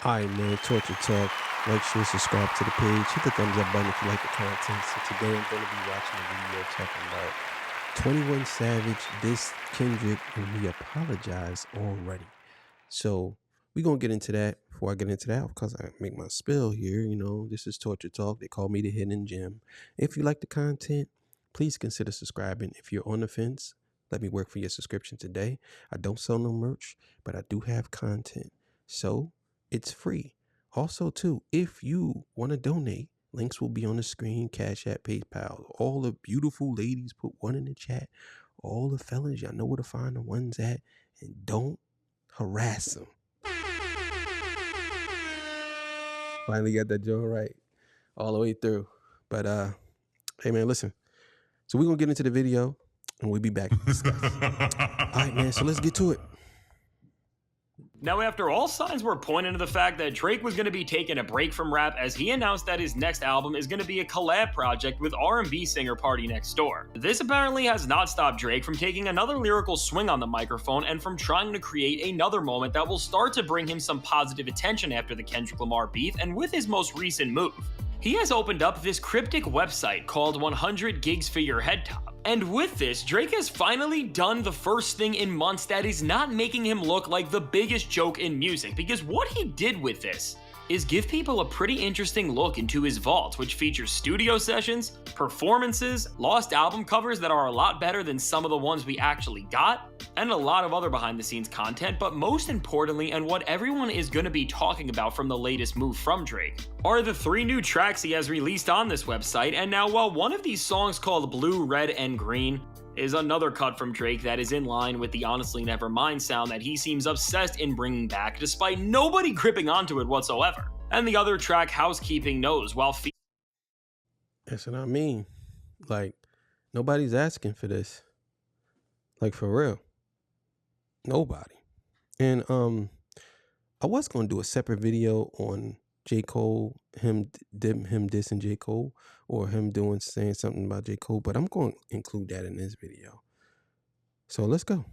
Alright, man, Torture Talk. Like, share, subscribe to the page. Hit the thumbs up button if you like the content. So today I'm going to be watching a video talking about 21 Savage dissed Kendrick and he apologized already. So we're going to get into that. Before I get into that, because I make my spill here, this is Torture Talk. They call me the Hidden Gem. If you like the content, please consider subscribing. If you're on the fence, let me work for your subscription today. I don't sell no merch, but I do have content. So it's free. Also, too, if you want to donate, links will be on the screen, Cash App, PayPal. All the beautiful ladies, put one in the chat. All the fellas, y'all know where to find the ones at. And don't harass them. Finally got that joint right all the way through. But, hey, man, listen. So we're going to get into the video, and we'll be back to discuss. All right, man, so let's get to it. Now, after all signs were pointing to the fact that Drake was going to be taking a break from rap, as he announced that his next album is going to be a collab project with R&B singer Party Next Door. This apparently has not stopped Drake from taking another lyrical swing on the microphone and from trying to create another moment that will start to bring him some positive attention after the Kendrick Lamar beef and with his most recent move. He has opened up this cryptic website called 100 Gigs for Your Head Top. And with this, Drake has finally done the first thing in months that is not making him look like the biggest joke in music, because what he did with this is give people a pretty interesting look into his vault, which features studio sessions, performances, lost album covers that are a lot better than some of the ones we actually got, and a lot of other behind the scenes content. But most importantly, and what everyone is going to be talking about from the latest move from Drake, are the 3 new tracks he has released on this website. And now, while one of these songs, called Blue, Red, and Green, is another cut from Drake that is in line with the Honestly Nevermind sound that he seems obsessed in bringing back, despite nobody gripping onto it whatsoever. And the other track, Housekeeping, knows, while That's what I mean. Like, nobody's asking for this. Like, for real. Nobody. And I was going to do a separate video on J. Cole, him dissing J. Cole, or him saying something about J. Cole, but I'm going to include that in this video. So let's go.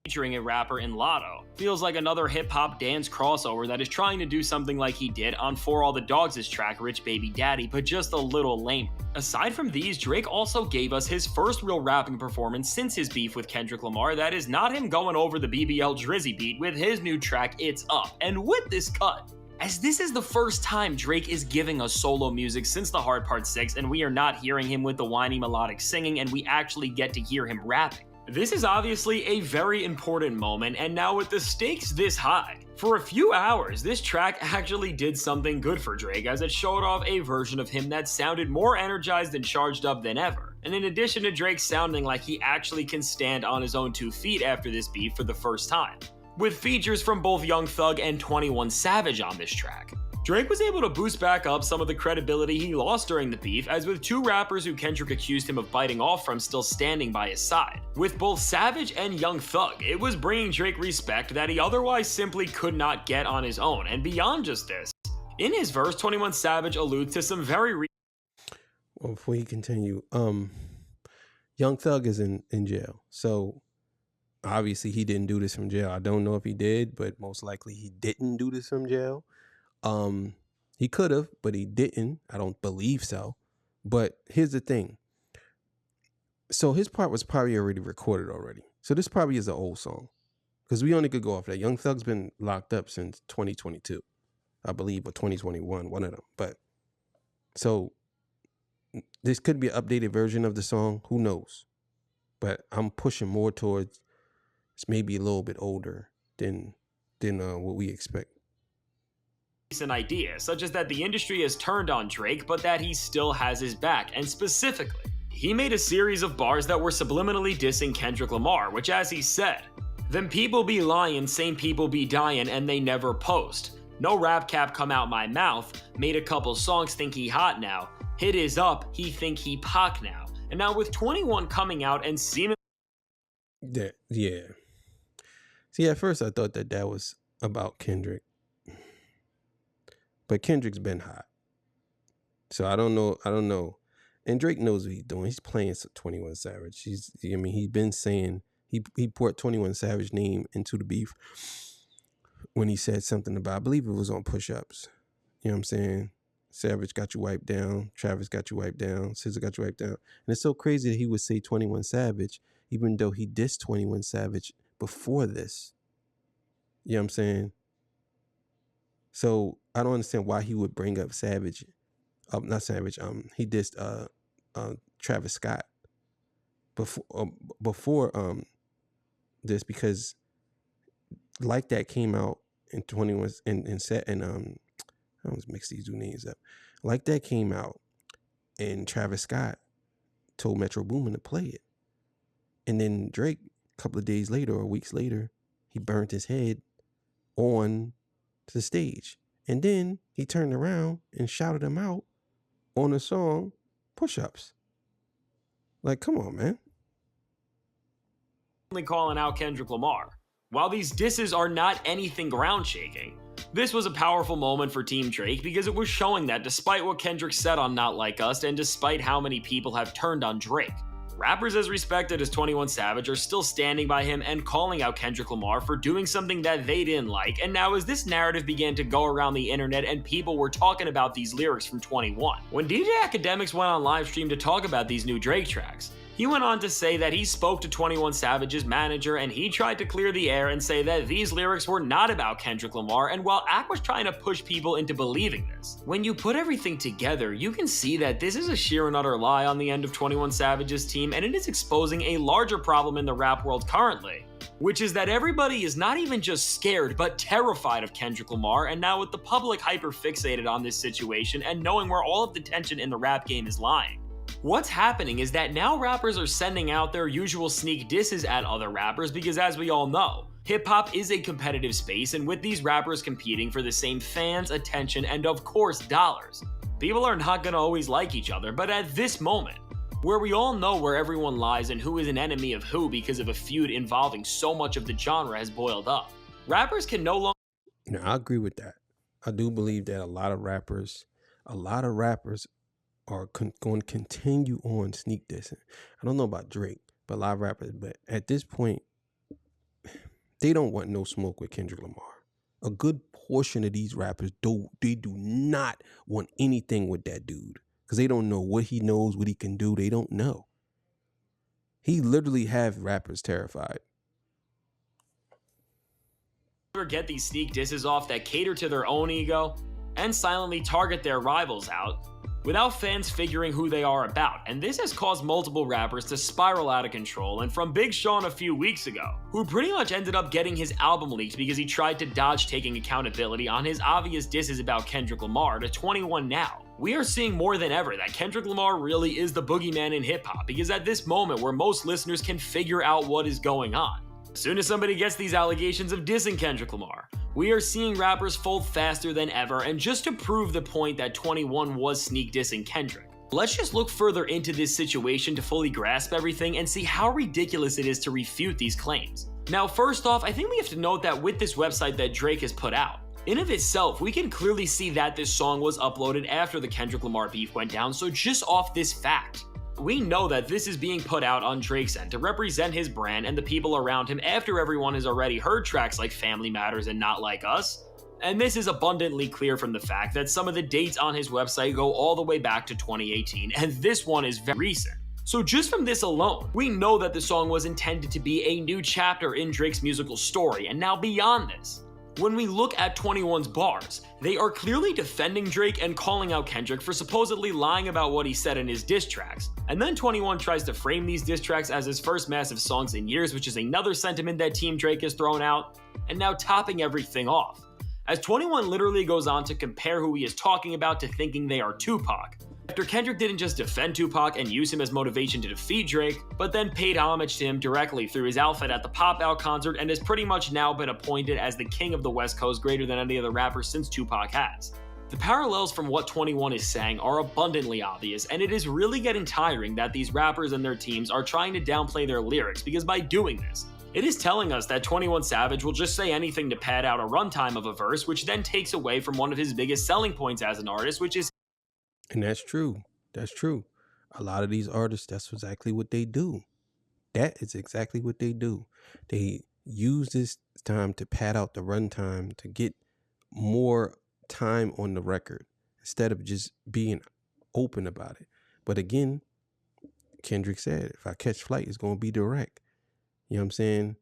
Featuring a rapper in Lotto. Feels like another hip-hop dance crossover that is trying to do something like he did on For All the Dogs' track Rich Baby Daddy, but just a little lame. Aside from these, Drake also gave us his first real rapping performance since his beef with Kendrick Lamar that is not him going over the BBL Drizzy beat with his new track It's Up. And with this cut, as this is the first time Drake is giving us solo music since The Hard Part 6, and we are not hearing him with the whiny melodic singing, and we actually get to hear him rapping. This is obviously a very important moment, and now with the stakes this high, for a few hours, this track actually did something good for Drake, as it showed off a version of him that sounded more energized and charged up than ever. And in addition to Drake sounding like he actually can stand on his own 2 feet after this beef for the first time, with features from both Young Thug and 21 Savage on this track, Drake was able to boost back up some of the credibility he lost during the beef, as with 2 rappers who Kendrick accused him of biting off from still standing by his side. With both Savage and Young Thug, it was bringing Drake respect that he otherwise simply could not get on his own. And beyond just this, in his verse, 21 Savage alludes to some very well, before you continue, Young Thug is in jail, so obviously he didn't do this from jail. I don't know if he did, but most likely he didn't do this from jail. He could have, but he didn't. I don't believe so. But here's the thing. So his part was probably already recorded already. So this probably is an old song, because we only could go off that. Young Thug's been locked up since 2022, I believe, or 2021, one of them. But so this could be an updated version of the song. Who knows? But I'm pushing more towards it's maybe a little bit older than what we expect. An idea, such as that the industry has turned on Drake, but that he still has his back. And specifically, he made a series of bars that were subliminally dissing Kendrick Lamar, which, as he said, "Them people be lying, same people be dying, and they never post. No rap cap come out my mouth, made a couple songs think he hot now. Hit is up, he think he Pac now." And now with 21 coming out and seemingly... Yeah. See, at first I thought that was about Kendrick. But Kendrick's been hot. So I don't know. And Drake knows what he's doing. He's playing 21 Savage. He's been saying he brought 21 Savage name into the beef when he said something about, I believe it was on push-ups. You know what I'm saying? Savage got you wiped down. Travis got you wiped down. SZA got you wiped down. And it's so crazy that he would say 21 Savage, even though he dissed 21 Savage before this. You know what I'm saying? So I don't understand why he would bring up Savage. Not Savage. He dissed Travis Scott before this, because Like That came out in 21 and set and I always mix these two names up. Like That came out, and Travis Scott told Metro Boomin to play it. And then Drake, a couple of days later or weeks later, he burned his head on the stage. And then he turned around and shouted him out on the song Push-Ups. Like, come on, man. Calling out Kendrick Lamar. While these disses are not anything ground-shaking, this was a powerful moment for Team Drake because it was showing that despite what Kendrick said on Not Like Us, and despite how many people have turned on Drake, rappers as respected as 21 Savage are still standing by him and calling out Kendrick Lamar for doing something that they didn't like. And now as this narrative began to go around the internet and people were talking about these lyrics from 21, when DJ Academics went on live stream to talk about these new Drake tracks, he went on to say that he spoke to 21 Savage's manager and he tried to clear the air and say that these lyrics were not about Kendrick Lamar, and while Ack was trying to push people into believing this, when you put everything together, you can see that this is a sheer and utter lie on the end of 21 Savage's team, and it is exposing a larger problem in the rap world currently, which is that everybody is not even just scared but terrified of Kendrick Lamar. And now with the public hyper fixated on this situation and knowing where all of the tension in the rap game is lying, what's happening is that now rappers are sending out their usual sneak disses at other rappers because, as we all know, hip-hop is a competitive space, and with these rappers competing for the same fans, attention, and of course dollars, people are not gonna always like each other. But at this moment, where we all know where everyone lies and who is an enemy of who because of a feud involving so much of the genre has boiled up, rappers can no longer... Now, I agree with that. I do believe that a lot of rappers are going to continue on sneak dissing. I don't know about Drake, but a lot of rappers. But at this point, they don't want no smoke with Kendrick Lamar. A good portion of these rappers do not want anything with that dude because they don't know what he knows, what he can do. They don't know. He literally have rappers terrified. Get these sneak disses off that cater to their own ego and silently target their rivals out without fans figuring who they are about, and this has caused multiple rappers to spiral out of control. And from Big Sean a few weeks ago, who pretty much ended up getting his album leaked because he tried to dodge taking accountability on his obvious disses about Kendrick Lamar, to 21 now, we are seeing more than ever that Kendrick Lamar really is the boogeyman in hip-hop, because at this moment where most listeners can figure out what is going on, as soon as somebody gets these allegations of dissing Kendrick Lamar, we are seeing rappers fold faster than ever. And just to prove the point that 21 was sneak dissing Kendrick, let's just look further into this situation to fully grasp everything and see how ridiculous it is to refute these claims. Now, first off, I think we have to note that with this website that Drake has put out, in of itself, we can clearly see that this song was uploaded after the Kendrick Lamar beef went down. So just off this fact, we know that this is being put out on Drake's end to represent his brand and the people around him after everyone has already heard tracks like Family Matters and Not Like Us. And this is abundantly clear from the fact that some of the dates on his website go all the way back to 2018, and this one is very recent. So just from this alone, we know that the song was intended to be a new chapter in Drake's musical story. And now beyond this, when we look at 21's bars, they are clearly defending Drake and calling out Kendrick for supposedly lying about what he said in his diss tracks. And then 21 tries to frame these diss tracks as his first massive songs in years, which is another sentiment that Team Drake has thrown out. And now topping everything off, as 21 literally goes on to compare who he is talking about to thinking they are Tupac, after Kendrick didn't just defend Tupac and use him as motivation to defeat Drake, but then paid homage to him directly through his outfit at the Pop Out concert and has pretty much now been appointed as the king of the West Coast greater than any other rapper since Tupac has. The parallels from what 21 is saying are abundantly obvious, and it is really getting tiring that these rappers and their teams are trying to downplay their lyrics, because by doing this, it is telling us that 21 Savage will just say anything to pad out a runtime of a verse, which then takes away from one of his biggest selling points as an artist, which is... And that's true. That's true. A lot of these artists, that's exactly what they do. That is exactly what they do. They use this time to pad out the runtime to get more time on the record instead of just being open about it. But again, Kendrick said, if I catch flight, it's going to be direct. You know what I'm saying?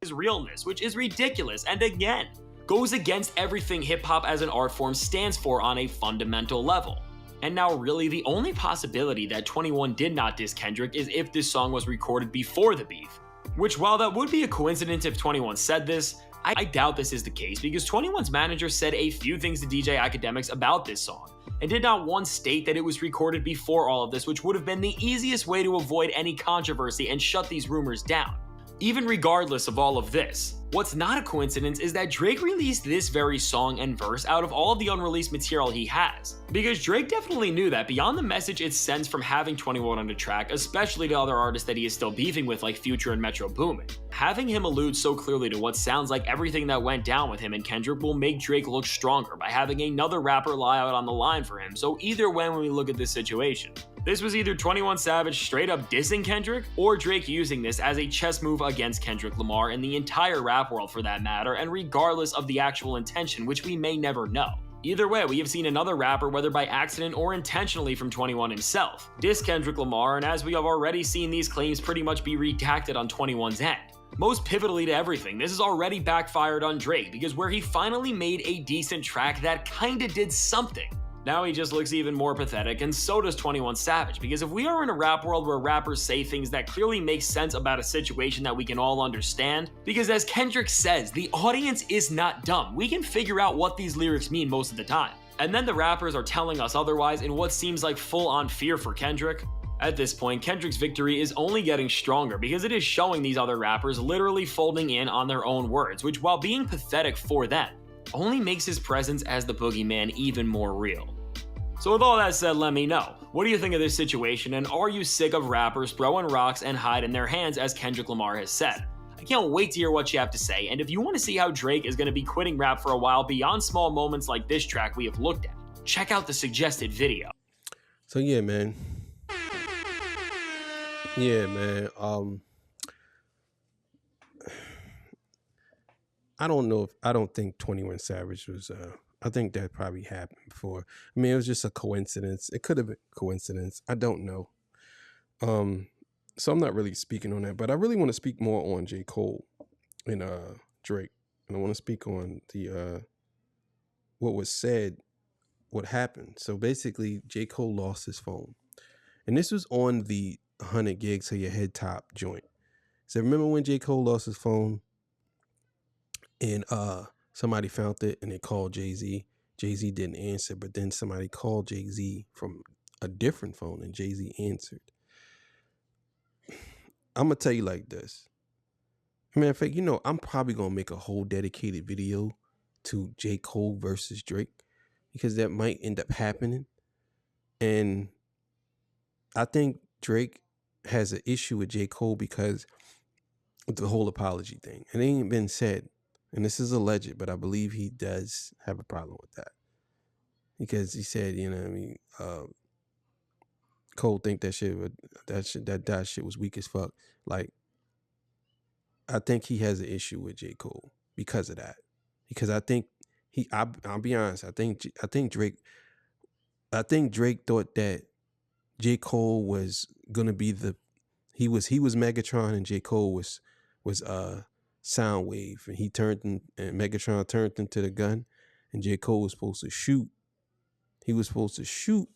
His realness, which is ridiculous, and again, goes against everything hip hop as an art form stands for on a fundamental level. And now really the only possibility that 21 did not diss Kendrick is if this song was recorded before the beef. Which, while that would be a coincidence if 21 said this, I doubt this is the case because 21's manager said a few things to DJ Academics about this song, and did not once state that it was recorded before all of this, which would have been the easiest way to avoid any controversy and shut these rumors down. Even regardless of all of this, what's not a coincidence is that Drake released this very song and verse out of all of the unreleased material he has. Because Drake definitely knew that beyond the message it sends from having 21 on the track, especially to other artists that he is still beefing with like Future and Metro Boomin, having him allude so clearly to what sounds like everything that went down with him and Kendrick will make Drake look stronger by having another rapper lie out on the line for him. So either way when we look at this situation, this was either 21 Savage straight up dissing Kendrick, or Drake using this as a chess move against Kendrick Lamar and the entire rap world for that matter, and regardless of the actual intention, which we may never know. Either way, we have seen another rapper, whether by accident or intentionally from 21 himself, diss Kendrick Lamar, and as we have already seen these claims pretty much be redacted on 21's end. Most pivotally to everything, this has already backfired on Drake, because where he finally made a decent track that kinda did something, now he just looks even more pathetic, and so does 21 Savage, because if we are in a rap world where rappers say things that clearly make sense about a situation that we can all understand, because as Kendrick says, the audience is not dumb, we can figure out what these lyrics mean most of the time, and then the rappers are telling us otherwise in what seems like full-on fear for Kendrick. At this point, Kendrick's victory is only getting stronger because it is showing these other rappers literally folding in on their own words, which while being pathetic for them, only makes his presence as the boogeyman even more real. So with all that said, let me know. What do you think of this situation, and are you sick of rappers throwing rocks and hiding their hands as Kendrick Lamar has said? I can't wait to hear what you have to say, and if you want to see how Drake is going to be quitting rap for a while beyond small moments like this track we have looked at, check out the suggested video. So yeah, man. Yeah, man. I don't think 21 Savage was I think that probably happened before. I mean, it was just a coincidence. It could have been a coincidence. I don't know. So I'm not really speaking on that, but I really want to speak more on J. Cole and Drake. And I want to speak on the what was said, what happened. So basically, J. Cole lost his phone. And this was on the 100 gigs to your head top joint. So remember when J. Cole lost his phone and somebody found it and they called Jay-Z. Jay-Z didn't answer, but then somebody called Jay-Z from a different phone and Jay-Z answered. I'm going to tell you like this. Matter of fact, you know, I'm probably going to make a whole dedicated video to J. Cole versus Drake because that might end up happening. And I think Drake has an issue with J. Cole because of the whole apology thing. It ain't been said. And this is alleged, but I believe he does have a problem with that. Because he said, you know what I mean, Cole think that shit was weak as fuck. Like, I think he has an issue with J. Cole because of that. Because I think I'll be honest, I think Drake thought that J. Cole was gonna be he was Megatron and J. Cole was Soundwave, and Megatron turned into the gun, and J. Cole was supposed to shoot. He was supposed to shoot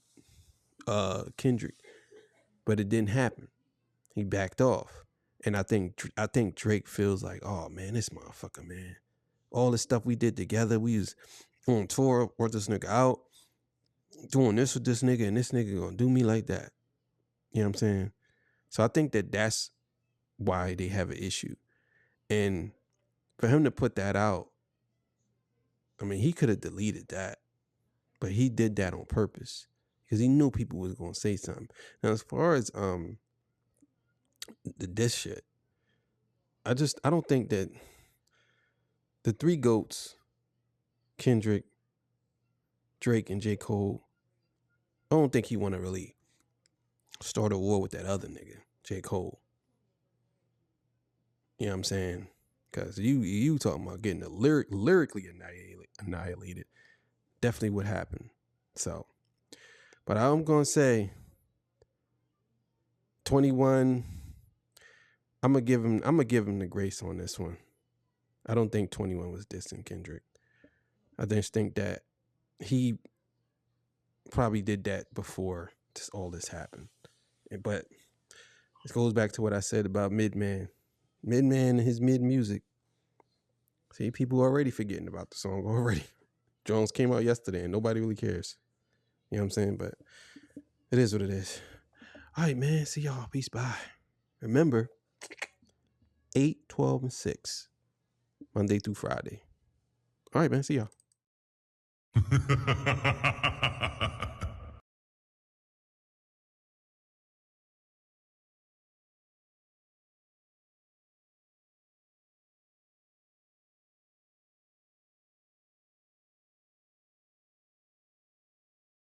Kendrick, but it didn't happen. He backed off, and I think Drake feels like, oh man, this motherfucker, man, all the stuff we did together, we was on tour, brought this nigga out, doing this with this nigga, and this nigga gonna do me like that. You know what I'm saying? So I think that's why they have an issue. And for him to put that out, I mean, he could have deleted that, but he did that on purpose because he knew people was going to say something. Now, as far as the diss shit, I don't think that the three GOATs, Kendrick, Drake, and J. Cole, I don't think he want to really start a war with that other nigga, J. Cole. You know what I'm saying? Because you talking about getting lyrically annihilated. Definitely would happen. So, but I'm going to say 21. I'm gonna give him the grace on this one. I don't think 21 was dissing Kendrick. I just think that he probably did that before all this happened. But it goes back to what I said about Midman. Midman and his mid music. See, people already forgetting about the song already. Jones came out yesterday and nobody really cares. You know what I'm saying? But it is what it is. All right, man. See y'all. Peace. Bye. Remember, 8, 12, and 6. Monday through Friday. All right, man. See y'all.